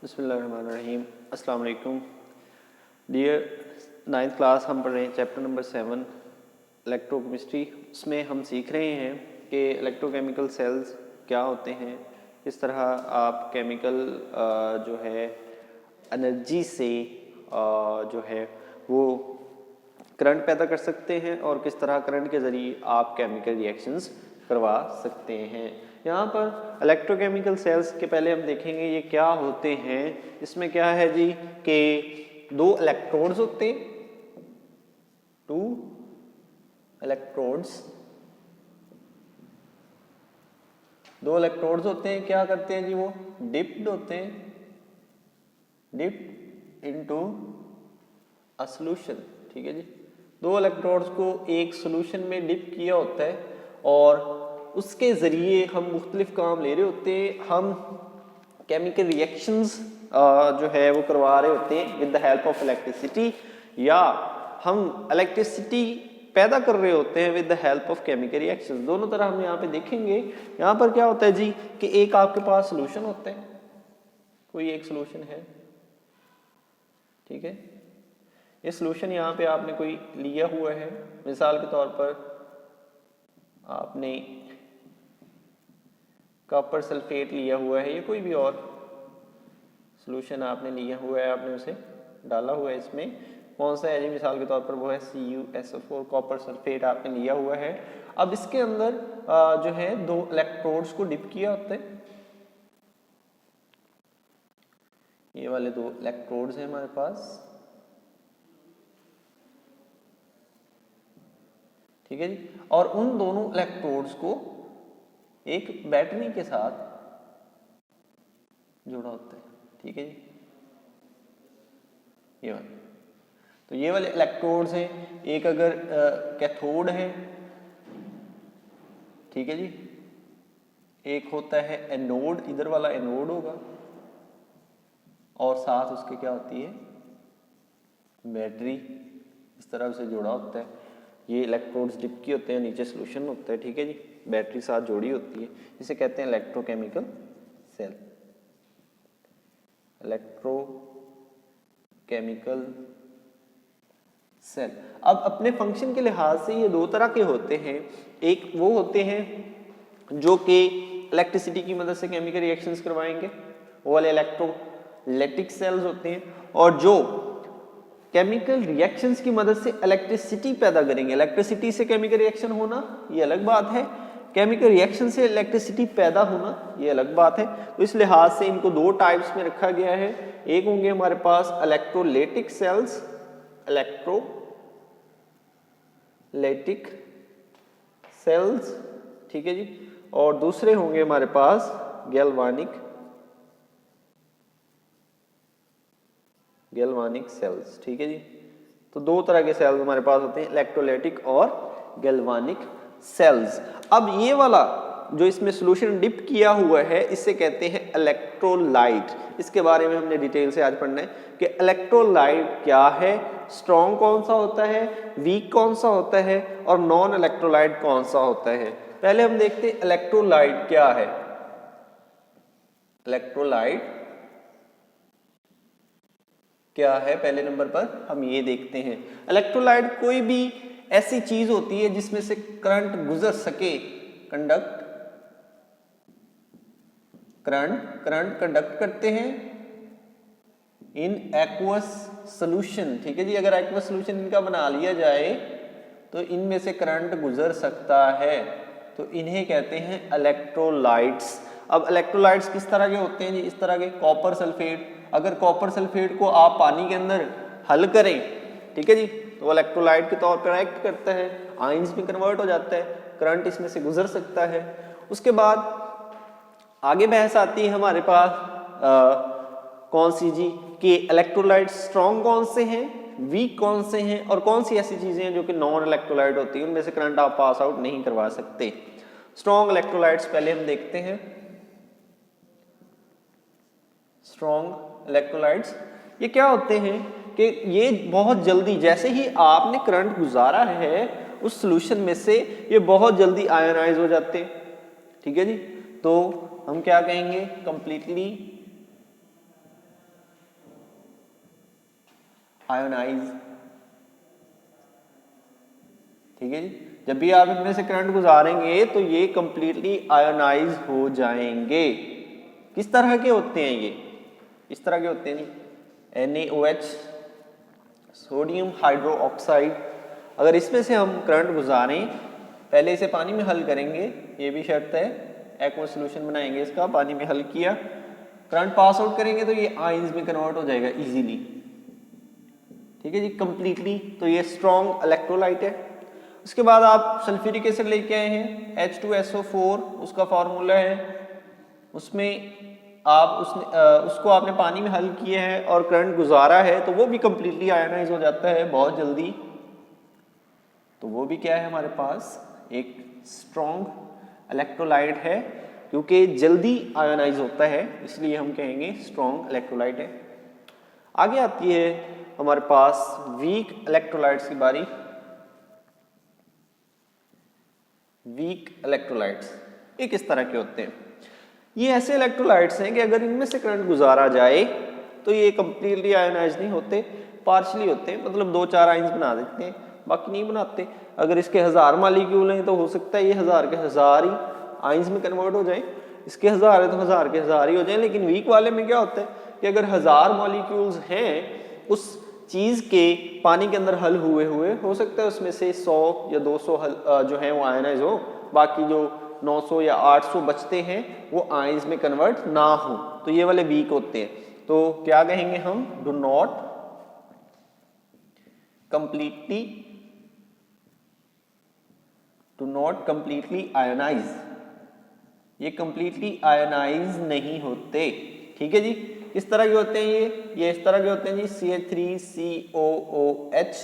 बिस्मिल्लाहिर्रहमानिर्रहीम। अस्सलाम वालेकुम डियर 9th क्लास। हम पढ़ रहे हैं चैप्टर नंबर 7 इलेक्ट्रोकेमिस्ट्री। उसमें हम सीख रहे हैं कि इलेक्ट्रोकेमिकल सेल्स क्या होते हैं, किस तरह आप केमिकल जो है एनर्जी से जो है वो करंट पैदा कर सकते हैं और किस तरह करंट के ज़रिए आप केमिकल रिएक्शंस करवा सकते हैं। यहाँ पर इलेक्ट्रोकेमिकल सेल्स के पहले हम देखेंगे ये क्या होते हैं। इसमें क्या है जी कि दो इलेक्ट्रोड्स होते हैं, टू इलेक्ट्रोड्स, दो इलेक्ट्रोड्स होते हैं। क्या करते हैं जी, वो डिप्ड होते हैं, डिप्ड इनटू अ सॉल्यूशन। ठीक है जी, दो इलेक्ट्रोड्स को एक सॉल्यूशन में डिप किया होता है और उसके ज़रिए हम मुख्तलिफ काम ले रहे होते हैं। हम केमिकल रिएक्शंस जो है वो करवा रहे होते हैं with the help of electricity, या हम इलेक्ट्रिसिटी पैदा कर रहे होते हैं with the help of chemical reactions. दोनों तरह हम यहाँ पे देखेंगे। यहाँ पर क्या होता है जी कि एक आपके पास सॉल्यूशन होता है, कोई एक सॉल्यूशन है, ठीक है। ये सॉल्यूशन यहाँ पे आपने कोई लिया हुआ है, मिसाल के तौर पर आपने कॉपर सल्फेट लिया हुआ है या कोई भी और सॉल्यूशन आपने लिया हुआ है, आपने उसे डाला हुआ है। इसमें कौन सा है जी, मिसाल के तौर पर वो है CuSO4 कॉपर सल्फेट आपने लिया हुआ है। अब इसके अंदर जो है दो इलेक्ट्रोड्स को डिप किया होता है। ये वाले दो इलेक्ट्रोड्स हैं हमारे पास, ठीक है जी। और उन दोनों इलेक्ट्रोड्स को एक बैटरी के साथ जोड़ा होता है, ठीक है जी। ये वाले, तो ये वाले इलेक्ट्रोड्स हैं। एक अगर कैथोड है, ठीक है जी, एक होता है एनोड, इधर वाला एनोड होगा और साथ उसके क्या होती है बैटरी, इस तरह से जोड़ा होता है। ये इलेक्ट्रोड्स डिप किए होते हैं, नीचे सॉल्यूशन होता है, ठीक है जी, बैटरी साथ जोड़ी होती है। इसे कहते हैं इलेक्ट्रोकेमिकल सेल, इलेक्ट्रोकेमिकल सेल। अब अपने फंक्शन के लिहाज से ये दो तरह के होते हैं। एक वो होते हैं जो कि इलेक्ट्रिसिटी की मदद से केमिकल रिएक्शंस करवाएंगे, वो वाले इलेक्ट्रोलाइटिक सेल्स होते हैं, और जो केमिकल रिएक्शंस की मदद से इलेक्ट्रिसिटी पैदा करेंगे। इलेक्ट्रिसिटी से केमिकल रिएक्शन होना ये अलग बात है, केमिकल रिएक्शन से इलेक्ट्रिसिटी पैदा होना ये अलग बात है। तो इस लिहाज से इनको दो टाइप्स में रखा गया है। एक होंगे हमारे पास इलेक्ट्रोलाइटिक सेल्स, इलेक्ट्रोलाइटिक सेल्स, ठीक है जी, और दूसरे होंगे हमारे पास गैल्वानिक सेल्स, ठीक है जी। तो दो तरह के सेल्स हमारे पास होते हैं, इलेक्ट्रोलाइटिक और गैल्वानिक सेल्स। अब ये वाला जो इसमें सॉल्यूशन डिप किया हुआ है इसे कहते हैं इलेक्ट्रोलाइट। इसके बारे में हमने डिटेल से आज पढ़ना है कि इलेक्ट्रोलाइट क्या है, स्ट्रॉन्ग कौन सा होता है, वीक कौन सा होता है और नॉन इलेक्ट्रोलाइट कौन सा होता है। पहले हम देखते हैं इलेक्ट्रोलाइट क्या है। इलेक्ट्रोलाइट क्या है, पहले नंबर पर हम ये देखते हैं। इलेक्ट्रोलाइट कोई भी ऐसी चीज होती है जिसमें से करंट गुजर सके, करंट कंडक्ट करते हैं इन एक्वस सॉल्यूशन, ठीक है जी। अगर एक्वस सॉल्यूशन इनका बना लिया जाए तो इनमें से करंट गुजर सकता है, तो इन्हें कहते हैं इलेक्ट्रोलाइट्स। अब इलेक्ट्रोलाइट्स किस तरह के होते हैं जी, इस तरह के कॉपर सल्फेट। अगर कॉपर सल्फेट को आप पानी के अंदर हल करें, ठीक है जी, तो वो इलेक्ट्रोलाइट के तौर पर एक्ट करता है, आयंस में कन्वर्ट हो जाता है, करंट इसमें से गुजर सकता है। उसके बाद आगे बहस आती है हमारे पास कौन सी जी, कि इलेक्ट्रोलाइट स्ट्रॉन्ग कौन से हैं, वीक कौन से हैं, और कौन सी ऐसी चीजें हैं जो कि नॉन इलेक्ट्रोलाइट होती है, उनमें से करंट आप पास आउट नहीं करवा सकते। स्ट्रॉन्ग इलेक्ट्रोलाइट्स पहले हम देखते हैं। स्ट्रॉन्ग इलेक्ट्रोलाइट्स ये क्या होते हैं कि ये बहुत जल्दी, जैसे ही आपने करंट गुजारा है उस सॉल्यूशन में से, ये बहुत जल्दी आयनाइज हो जाते हैं, ठीक है जी। तो हम क्या कहेंगे, कंप्लीटली आयोनाइज। ठीक है जी, जब भी आप इनमें से करंट गुजारेंगे तो ये कंप्लीटली आयोनाइज हो जाएंगे। किस तरह के होते हैं ये? इस तरह के होते हैं जी, NaOH, सोडियम हाइड्रो ऑक्साइड। अगर इसमें से हम करंट गुजारें, पहले इसे पानी में हल करेंगे, ये भी शर्त है, एक्वस सोल्यूशन बनाएंगे इसका, पानी में हल किया, करंट पास आउट करेंगे तो ये आयंस में कन्वर्ट हो जाएगा इजीली। ठीक है जी, कंप्लीटली। तो ये स्ट्रॉन्ग इलेक्ट्रोलाइट है। उसके बाद आप सल्फ्यूरिक एसिड लेके आए हैं, H2SO4 उसका फार्मूला है, उसमें आप उसको आपने पानी में हल किया है और करंट गुजारा है तो वो भी कंप्लीटली आयनाइज हो जाता है बहुत जल्दी। तो वो भी क्या है हमारे पास, एक स्ट्रॉन्ग इलेक्ट्रोलाइट है, क्योंकि जल्दी आयनाइज होता है इसलिए हम कहेंगे स्ट्रॉन्ग इलेक्ट्रोलाइट है। आगे आती है हमारे पास वीक इलेक्ट्रोलाइट्स की बारी। वीक इलेक्ट्रोलाइट्स ये किस तरह के होते हैं? ये ऐसे इलेक्ट्रोलाइट्स हैं कि अगर इनमें से करंट गुजारा जाए तो ये कंप्लीटली आयनाइज नहीं होते, पार्शली होते हैं, मतलब 2-4 आयंस बना देते हैं, बाकी नहीं बनाते। अगर इसके 1000 मॉलिक्यूल हैं तो हो सकता है ये 1000 के 1000 ही आयंस में कन्वर्ट हो जाए, इसके 1000 है तो 1000 के 1000 ही हो जाए। लेकिन वीक वाले में क्या होता है कि अगर 1000 मॉलिक्यूल्स हैं उस चीज़ के पानी के अंदर हल हुए हो सकता है उसमें से 100 या 200 जो है वो आयनाइज हो, बाकी जो 900 या 800 बचते हैं वो आयंस में कन्वर्ट ना हो, तो ये वाले वीक होते हैं। तो क्या कहेंगे हम, डू नॉट कंप्लीटली आयोनाइज, ये कंप्लीटली आयोनाइज नहीं होते। ठीक है जी, किस तरह के होते हैं ये इस तरह के होते हैं जी, CH3COOH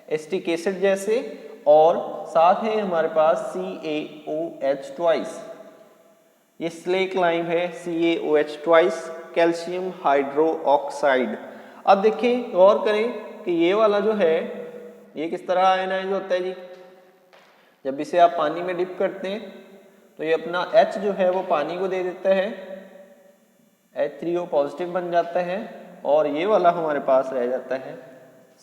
एसिटिक एसिड जैसे, और साथ है हमारे पास CaOH ट्वाइस, ये स्लेक लाइम है, CaOH twice, calcium hydro oxide. अब देखें, गौर करें कि ये वाला जो है ये किस तरह आयनाइज होता है जी। जब इसे आप पानी में डिप करते हैं तो ये अपना H जो है वो पानी को दे देता है, H3O पॉजिटिव बन जाता है, और ये वाला हमारे पास रह जाता है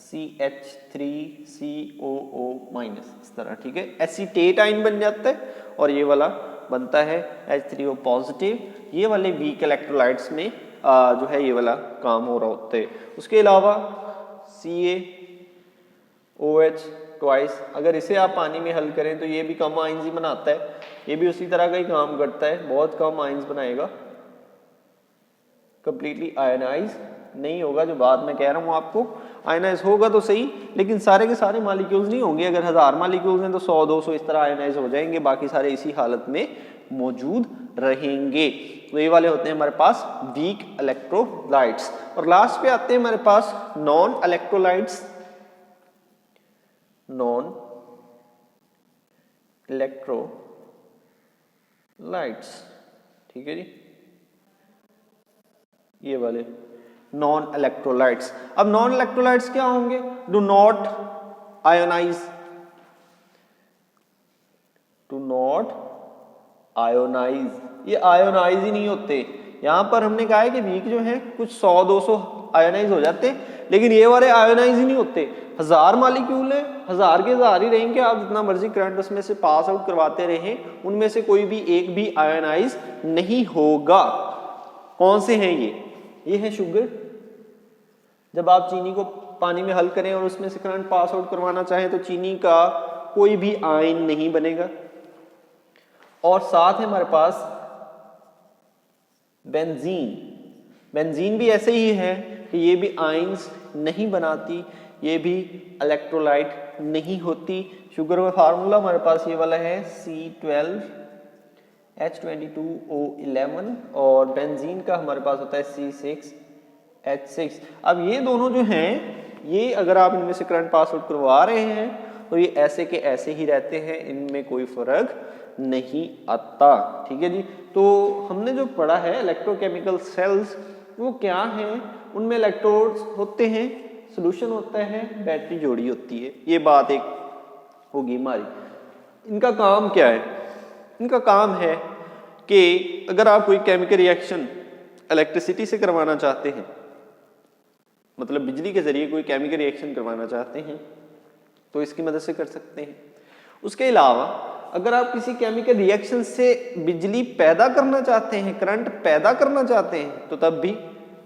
CH3COO-, इस तरह। ठीक है, एसीटेट आयन बन जाता है और ये वाला बनता है H3O पॉजिटिव। ये वाले वीक इलेक्ट्रोलाइट्स में जो है ये वाला काम हो रहा होता है। उसके अलावा CaOH ट्वाइस, अगर इसे आप पानी में हल करें तो ये भी कम आयंस ही बनाता है, ये भी उसी तरह का ही काम करता है, बहुत कम आयंस बनाएगा, कंप्लीटली आयनाइज नहीं होगा। जो बात मैं कह रहा हूँ आपको, आयनाइज होगा तो सही, लेकिन सारे के सारे मॉलिक्यूल्स नहीं होंगे। अगर 1000 मॉलिक्यूल्स हैं तो 100-200 इस तरह आयनाइज हो जाएंगे, बाकी सारे इसी हालत में मौजूद रहेंगे। तो ये वाले होते हैं हमारे पास वीक इलेक्ट्रोलाइट्स। और लास्ट पे आते हैं हमारे पास नॉन इलेक्ट्रोलाइट्स। नॉन इलेक्ट्रोलाइट्स, ठीक है जी, ये वाले नॉन इलेक्ट्रोलाइट्स। अब नॉन इलेक्ट्रोलाइट्स क्या होंगे? Do not ionise, do not ionise, ये आयोनाइज ही नहीं होते। यहां पर हमने कहा है कि वीक जो है कुछ 100-200 आयोनाइज हो जाते, लेकिन ये वाले आयोनाइज ही नहीं होते। 1000 मॉलिक्यूल है, 1000 के 1000 ही रहेंगे, आप जितना मर्जी करंट उसमें से पास आउट करवाते रहें, उनमें से कोई भी एक भी आयोनाइज नहीं होगा। कौन से हैं ये है शुगर। जब आप चीनी को पानी में हल करें और उसमें से करंट पास आउट करवाना चाहें तो चीनी का कोई भी आयन नहीं बनेगा। और साथ है हमारे पास बेंजीन, बेंजीन भी ऐसे ही है कि ये भी आयंस नहीं बनाती, ये भी इलेक्ट्रोलाइट नहीं होती। शुगर का फार्मूला हमारे पास ये वाला है C12H22O11, और बेंजीन का हमारे पास होता है C6H6। अब ये दोनों जो हैं, ये अगर आप इनमें से करंट पास आउट करवा रहे हैं तो ये ऐसे के ऐसे ही रहते हैं, इनमें कोई फर्क नहीं आता। ठीक है जी, तो हमने जो पढ़ा है इलेक्ट्रोकेमिकल सेल्स, वो क्या हैं, उनमें इलेक्ट्रोड्स होते हैं, सॉल्यूशन होता है, बैटरी जोड़ी होती है। ये बात एक होगी हमारी। इनका काम क्या है? इनका काम है कि अगर आप कोई केमिकल रिएक्शन इलेक्ट्रिसिटी से करवाना चाहते हैं मतलब बिजली के जरिए कोई केमिकल रिएक्शन करवाना चाहते हैं तो इसकी मदद से कर सकते हैं। उसके अलावा अगर आप किसी केमिकल रिएक्शन से बिजली पैदा करना चाहते हैं, करंट पैदा करना चाहते हैं, तो तब भी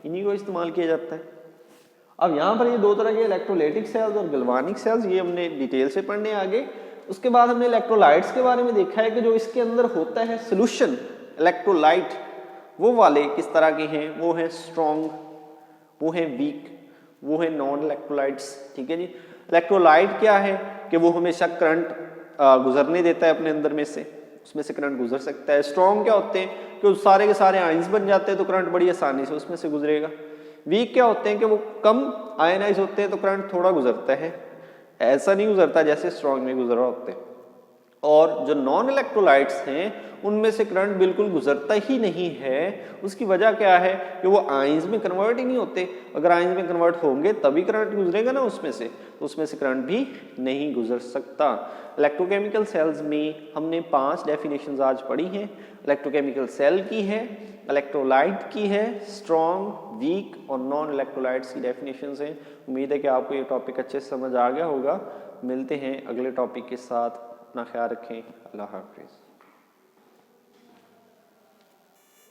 इन्हीं को इस्तेमाल किया जाता है। अब यहाँ पर ये दो तरह के इलेक्ट्रोलाइटिक सेल्स और गैल्वानिक सेल्स, ये हमने डिटेल से पढ़ने आगे। उसके बाद हमने इलेक्ट्रोलाइट्स के बारे में देखा है कि जो इसके अंदर होता है सोल्यूशन इलेक्ट्रोलाइट, वो वाले किस तरह के हैं, वो है स्ट्रॉन्ग, वो है वीक, वो है नॉन इलेक्ट्रोलाइट्स। ठीक है जी। इलेक्ट्रोलाइट क्या है कि वो हमेशा करंट गुजरने देता है अपने अंदर में से, उसमें से करंट गुजर सकता है। स्ट्रॉन्ग क्या होते हैं कि सारे के सारे आयंस बन जाते हैं तो करंट बड़ी आसानी से उसमें से गुजरेगा। वीक क्या होते हैं कि वो कम आयनाइज होते हैं तो करंट थोड़ा गुजरता है, ऐसा नहीं गुजरता जैसे स्ट्रॉन्ग में गुजर रहा होते हैं। और जो नॉन इलेक्ट्रोलाइट्स हैं उनमें से करंट बिल्कुल गुजरता ही नहीं है। उसकी वजह क्या है कि वो आयंस में कन्वर्ट ही नहीं होते। अगर आयंस में कन्वर्ट होंगे तभी करंट गुजरेगा ना उसमें से, तो उसमें से करंट भी नहीं गुजर सकता। इलेक्ट्रोकेमिकल सेल्स में हमने 5 डेफिनेशंस आज पढ़ी हैं। इलेक्ट्रोकेमिकल सेल की है, इलेक्ट्रोलाइट की है, स्ट्रॉन्ग, वीक और नॉन इलेक्ट्रोलाइट्स की डेफिनेशंस हैं। उम्मीद है कि आपको ये टॉपिक अच्छे से समझ आ गया होगा। मिलते हैं अगले टॉपिक के साथ, अपना ख्याल रखें, अल्लाह हाफिज़।